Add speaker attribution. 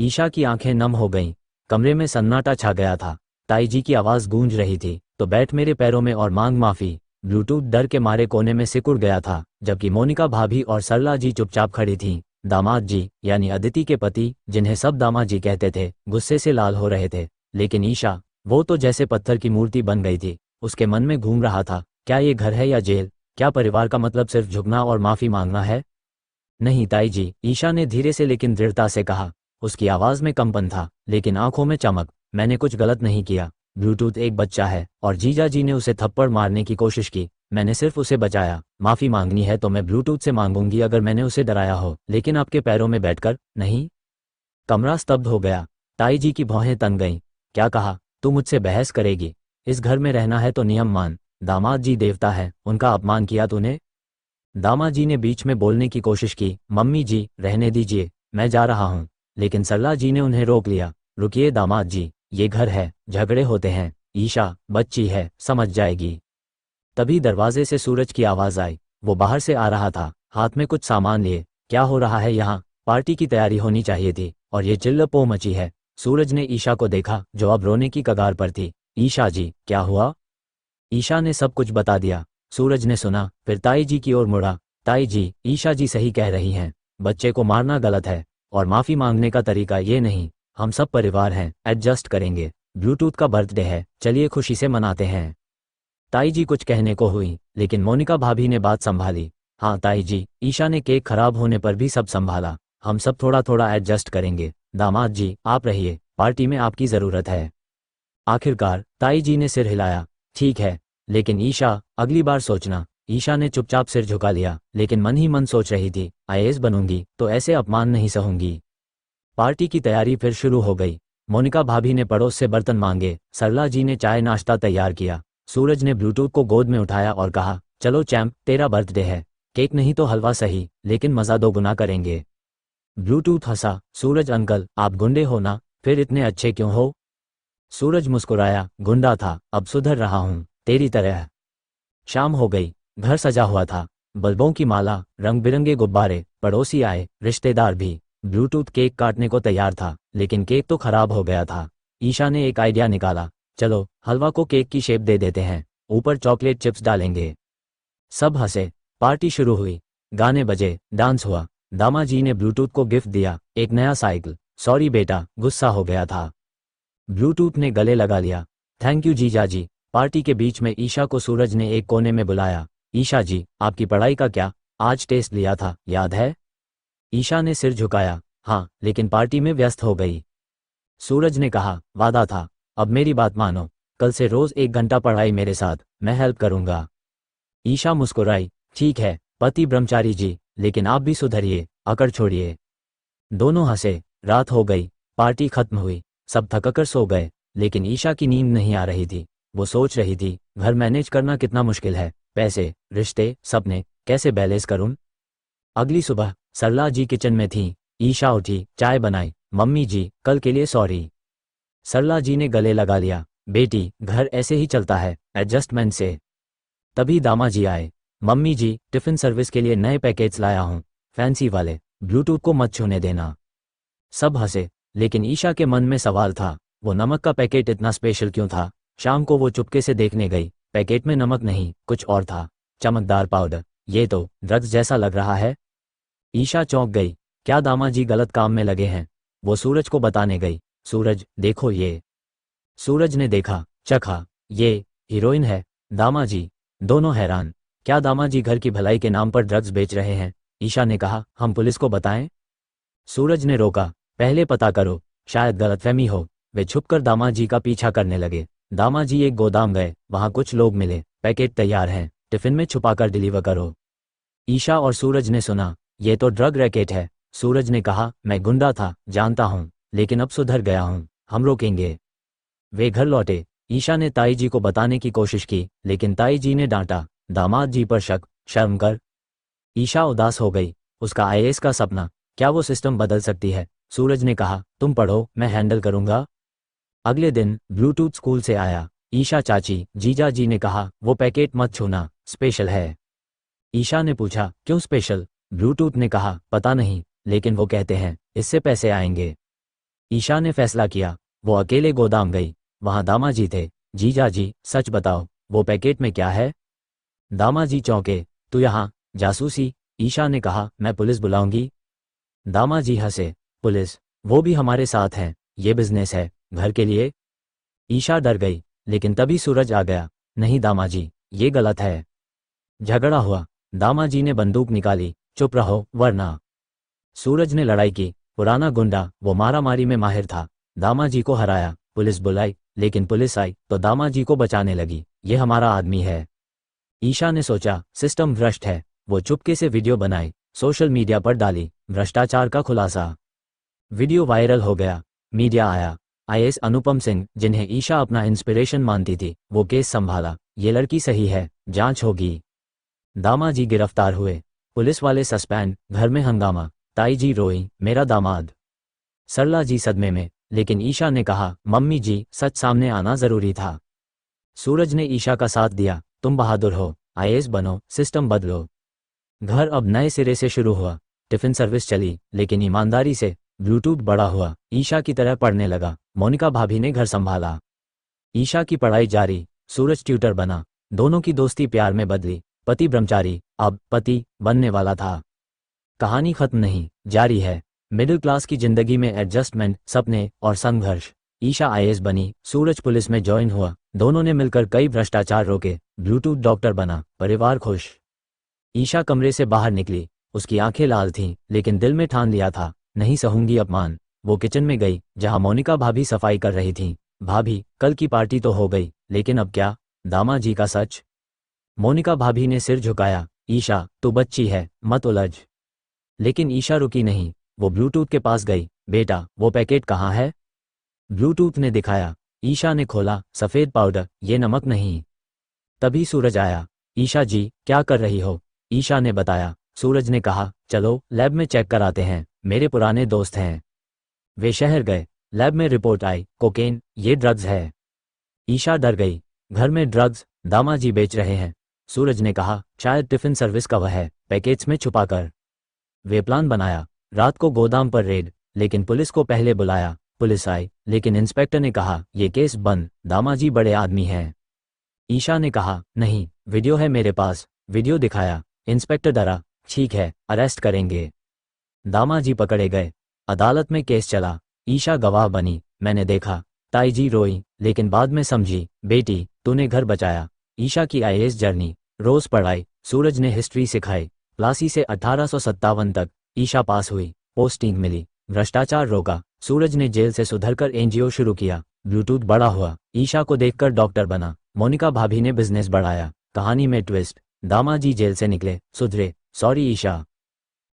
Speaker 1: ईशा की आंखें नम हो गईं। कमरे में सन्नाटा छा गया था। ताई जी की आवाज़ गूंज रही थी, तो बैठ मेरे पैरों में और मांग माफ़ी। ब्लूटूथ डर के मारे कोने में सिकुड़ गया था, जबकि मोनिका भाभी और सरला जी चुपचाप खड़ी थीं। दामाद जी यानी अदिति के पति, जिन्हें सब दामाद जी कहते थे, गुस्से से लाल हो रहे थे। लेकिन ईशा, वो तो जैसे पत्थर की मूर्ति बन गई थी। उसके मन में घूम रहा था, क्या ये घर है या जेल? क्या परिवार का मतलब सिर्फ झुकना और माफ़ी मांगना है? नहीं ताई जी, ईशा ने धीरे से लेकिन दृढ़ता से कहा। उसकी आवाज़ में कंपन था, लेकिन आंखों में चमक। मैंने कुछ गलत नहीं किया। ब्लूटूथ एक बच्चा है और जीजा जी ने उसे थप्पड़ मारने की कोशिश की। मैंने सिर्फ उसे बचाया। माफ़ी मांगनी है तो मैं ब्लूटूथ से मांगूंगी अगर मैंने उसे डराया हो, लेकिन आपके पैरों में बैठकर नहीं। कमरा स्तब्ध हो गया। ताई जी की भौहें तन गईं। क्या कहा? तू मुझसे बहस करेगी? इस घर में रहना है तो नियम मान। दामाद जी देवता है, उनका अपमान किया तूने। दामाद जी ने बीच में बोलने की कोशिश की। मम्मी जी रहने दीजिए, मैं जा रहा हूँ। लेकिन सरला जी ने उन्हें रोक लिया। रुकिए दामाद जी, ये घर है, झगड़े होते हैं। ईशा बच्ची है, समझ जाएगी। तभी दरवाजे से सूरज की आवाज़ आई। वो बाहर से आ रहा था, हाथ में कुछ सामान लिए। क्या हो रहा है यहाँ? पार्टी की तैयारी होनी चाहिए थी और ये चिल्लपो मची है। सूरज ने ईशा को देखा, जो अब रोने की कगार पर थी। ईशा जी, क्या हुआ? ईशा ने सब कुछ बता दिया। सूरज ने सुना, फिर ताई जी की ओर मुड़ा। ताई जी, ईशा जी सही कह रही हैं। बच्चे को मारना गलत है, और माफ़ी मांगने का तरीका ये नहीं। हम सब परिवार हैं, एडजस्ट करेंगे। ब्लूटूथ का बर्थडे है, चलिए खुशी से मनाते हैं। ताई जी कुछ कहने को हुई, लेकिन मोनिका भाभी ने बात संभाली। हाँ ताई जी, ईशा ने केक खराब होने पर भी सब संभाला। हम सब थोड़ा थोड़ा एडजस्ट करेंगे। दामाद जी आप रहिए, पार्टी में आपकी ज़रूरत है। आखिरकार ताई जी ने सिर हिलाया। ठीक है, लेकिन ईशा, अगली बार सोचना। ईशा ने चुपचाप सिर झुका लिया, लेकिन मन ही मन सोच रही थी, आईएएस बनूंगी तो ऐसे अपमान नहीं सहूंगी। पार्टी की तैयारी फिर शुरू हो गई। मोनिका भाभी ने पड़ोस से बर्तन मांगे, सरला जी ने चाय नाश्ता तैयार किया। सूरज ने ब्लूटूथ को गोद में उठाया और कहा, चलो चैंप, तेरा बर्थडे है। केक नहीं तो हलवा सही, लेकिन मज़ा दोगुना करेंगे। ब्लूटूथ हंसा। सूरज अंकल, आप गुंडे हो ना? फिर इतने अच्छे क्यों हो? सूरज मुस्कुराया, गुंडा था, अब सुधर रहा हूँ, तेरी तरह। शाम हो गई। घर सजा हुआ था। बल्बों की माला, रंग बिरंगे गुब्बारे, पड़ोसी आए, रिश्तेदार भी। ब्लूटूथ केक काटने को तैयार था, लेकिन केक तो खराब हो गया था। ईशा ने एक आइडिया निकाला। चलो हलवा को केक की शेप दे देते हैं, ऊपर चॉकलेट चिप्स डालेंगे। सब हंसे। पार्टी शुरू हुई। गाने बजे, डांस हुआ। दामाजी ने ब्लूटूथ को गिफ्ट दिया, एक नया साइकिल। सॉरी बेटा, गुस्सा हो गया था। ब्लूटूथ ने गले लगा लिया। थैंक यू जीजा जी। पार्टी के बीच में ईशा को सूरज ने एक कोने में बुलाया। ईशा जी, आपकी पढ़ाई का क्या? आज टेस्ट लिया था, याद है? ईशा ने सिर झुकाया। हाँ, लेकिन पार्टी में व्यस्त हो गई। सूरज ने कहा, वादा था। अब मेरी बात मानो, कल से रोज 1 घंटा पढ़ाई मेरे साथ, मैं हेल्प करूंगा। ईशा मुस्कुराई। ठीक है पति ब्रह्मचारी जी, लेकिन आप भी सुधरिए, अकड़ छोड़िए। दोनों हंसे। रात हो गई। पार्टी खत्म हुई। सब थककर सो गए, लेकिन ईशा की नींद नहीं आ रही थी। वो सोच रही थी, घर मैनेज करना कितना मुश्किल है। पैसे, रिश्ते, सपने, कैसे बैलेंस करूं? अगली सुबह सरला जी किचन में थीं। ईशा उठी, चाय बनाई। मम्मी जी, कल के लिए सॉरी। सरला जी ने गले लगा लिया। बेटी, घर ऐसे ही चलता है, एडजस्टमेंट से। तभी दामा जी आए। मम्मी जी, टिफिन सर्विस के लिए नए पैकेट्स लाया हूं, फैंसी वाले। ब्लूटूथ को मत छूने देना। सब हंसे, लेकिन ईशा के मन में सवाल था, वो नमक का पैकेट इतना स्पेशल क्यों था? शाम को वो चुपके से देखने गई। पैकेट में नमक नहीं, कुछ और था। चमकदार पाउडर। ये तो ड्रग्स जैसा लग रहा है। ईशा चौंक गई। क्या दामाजी गलत काम में लगे हैं? वो सूरज को बताने गई। सूरज, देखो ये। सूरज ने देखा, चखा। ये हीरोइन है। दामाजी दोनों हैरान। क्या दामाजी घर की भलाई के नाम पर ड्रग्स बेच रहे हैं? ईशा ने कहा, हम पुलिस को बताएं? सूरज ने रोका, पहले पता करो, शायद गलतफहमी हो। वे छुपकर दामाजी का पीछा करने लगे। दामाजी एक गोदाम गए, वहां कुछ लोग मिले। पैकेट तैयार हैं, टिफिन में छुपाकर डिलीवर करो। ईशा और सूरज ने सुना, ये तो ड्रग रैकेट है। सूरज ने कहा, मैं गुंडा था, जानता हूँ, लेकिन अब सुधर गया हूँ, हम रोकेंगे। वे घर लौटे। ईशा ने ताई जी को बताने की कोशिश की, लेकिन ताई जी ने डांटा, दामाद जी पर शक, शर्म कर। ईशा उदास हो गई। उसका आईएएस का सपना, क्या वो सिस्टम बदल सकती है? सूरज ने कहा, तुम पढ़ो, मैं हैंडल करूंगा। अगले दिन ब्लूटूथ स्कूल से आया। ईशा चाची, जीजा जी ने कहा, वो पैकेट मत छूना, स्पेशल है। ईशा ने पूछा, क्यों स्पेशल? ब्लूटूथ ने कहा, पता नहीं, लेकिन वो कहते हैं इससे पैसे आएंगे। ईशा ने फैसला किया। वो अकेले गोदाम गई। वहां दामाजी थे। जीजा जी, सच बताओ, वो पैकेट में क्या है? दामाजी चौंके। तू यहाँ जासूसी? ईशा ने कहा, मैं पुलिस बुलाऊंगी। दामाजी हंसे। पुलिस? वो भी हमारे साथ हैं। ये बिजनेस है, घर के लिए। ईशा डर गई, लेकिन तभी सूरज आ गया। नहीं दामाजी, ये गलत है। झगड़ा हुआ। दामाजी ने बंदूक निकाली। चुप रहो वरना। सूरज ने लड़ाई की। पुराना गुंडा, वो मारामारी में माहिर था। दामाजी को हराया। पुलिस बुलाई, लेकिन पुलिस आई तो दामाजी को बचाने लगी। ये हमारा आदमी है। ईशा ने सोचा, सिस्टम भ्रष्ट है। वो चुपके से वीडियो बनाई, सोशल मीडिया पर डाली। भ्रष्टाचार का खुलासा। वीडियो वायरल हो गया। मीडिया आया। आईएएस अनुपम सिंह, जिन्हें ईशा अपना इंस्पिरेशन मानती थी, वो केस संभाला। ये लड़की सही है, जांच होगी। दामाजी गिरफ्तार हुए। पुलिस वाले सस्पेंड। घर में हंगामा। ताई जी रोई, मेरा दामाद। सरला जी सदमे में, लेकिन ईशा ने कहा, मम्मी जी, सच सामने आना जरूरी था। सूरज ने ईशा का साथ दिया। तुम बहादुर हो, आईएएस बनो, सिस्टम बदलो। घर अब नए सिरे से शुरू हुआ। टिफिन सर्विस चली, लेकिन ईमानदारी से। ब्लूटूथ बड़ा हुआ। ईशा की तरह पढ़ने लगा। मोनिका भाभी ने घर संभाला। ईशा की पढ़ाई जारी। सूरज ट्यूटर बना। दोनों की दोस्ती प्यार में बदली। पति ब्रह्मचारी, अब पति बनने वाला था। कहानी खत्म नहीं, जारी है। मिडिल क्लास की जिंदगी में एडजस्टमेंट, सपने और संघर्ष। ईशा आईएएस बनी, सूरज पुलिस में ज्वाइन हुआ। दोनों ने मिलकर कई भ्रष्टाचार रोके। ब्लूटूथ डॉक्टर बना, परिवार खुश। ईशा कमरे से बाहर निकली। उसकी आंखें लाल थीं, लेकिन दिल में ठान लिया था, नहीं सहूंगी अपमान। वो किचन में गई, जहां मोनिका भाभी सफाई कर रही थीं। भाभी, कल की पार्टी तो हो गई, लेकिन अब क्या? दामाजी का सच। मोनिका भाभी ने सिर झुकाया। ईशा, तू बच्ची है, मत उलझ। लेकिन ईशा रुकी नहीं। वो ब्लूटूथ के पास गई। बेटा, वो पैकेट कहाँ है? ब्लूटूथ ने दिखाया। ईशा ने खोला। सफेद पाउडर, ये नमक नहीं। तभी सूरज आया। ईशा जी, क्या कर रही हो? ईशा ने बताया। सूरज ने कहा, चलो लैब में चेक कराते हैं, मेरे पुराने दोस्त हैं। वे शहर गए। लैब में रिपोर्ट आई, कोकेन, ये ड्रग्स है। ईशा डर गई। घर में ड्रग्स? दामाजी बेच रहे हैं। सूरज ने कहा, शायद टिफिन सर्विस का वह है, पैकेट्स में छुपाकर। वे प्लान बनाया। रात को गोदाम पर रेड, लेकिन पुलिस को पहले बुलाया। पुलिस आई, लेकिन इंस्पेक्टर ने कहा, ये केस बंद, दामाजी बड़े आदमी हैं। ईशा ने कहा, नहीं, वीडियो है मेरे पास। वीडियो दिखाया। इंस्पेक्टर डरा। ठीक है, अरेस्ट करेंगे। दामाजी पकड़े गए। अदालत में केस चला। ईशा गवाह बनी। मैंने देखा। ताई जी रोई, लेकिन बाद में समझी, बेटी, तूने घर बचाया। ईशा की आईएएस जर्नी। रोज पढ़ाई। सूरज ने हिस्ट्री सिखाई। प्लासी से 1857 तक। ईशा पास हुई। पोस्टिंग मिली। भ्रष्टाचार रोका। सूरज ने जेल से सुधरकर एनजीओ शुरू किया। ब्लूटूथ बड़ा हुआ। ईशा को देखकर डॉक्टर बना। मोनिका भाभी ने बिजनेस बढ़ाया। कहानी में ट्विस्ट। दामाजी जेल से निकले, सुधरे। सॉरी ईशा।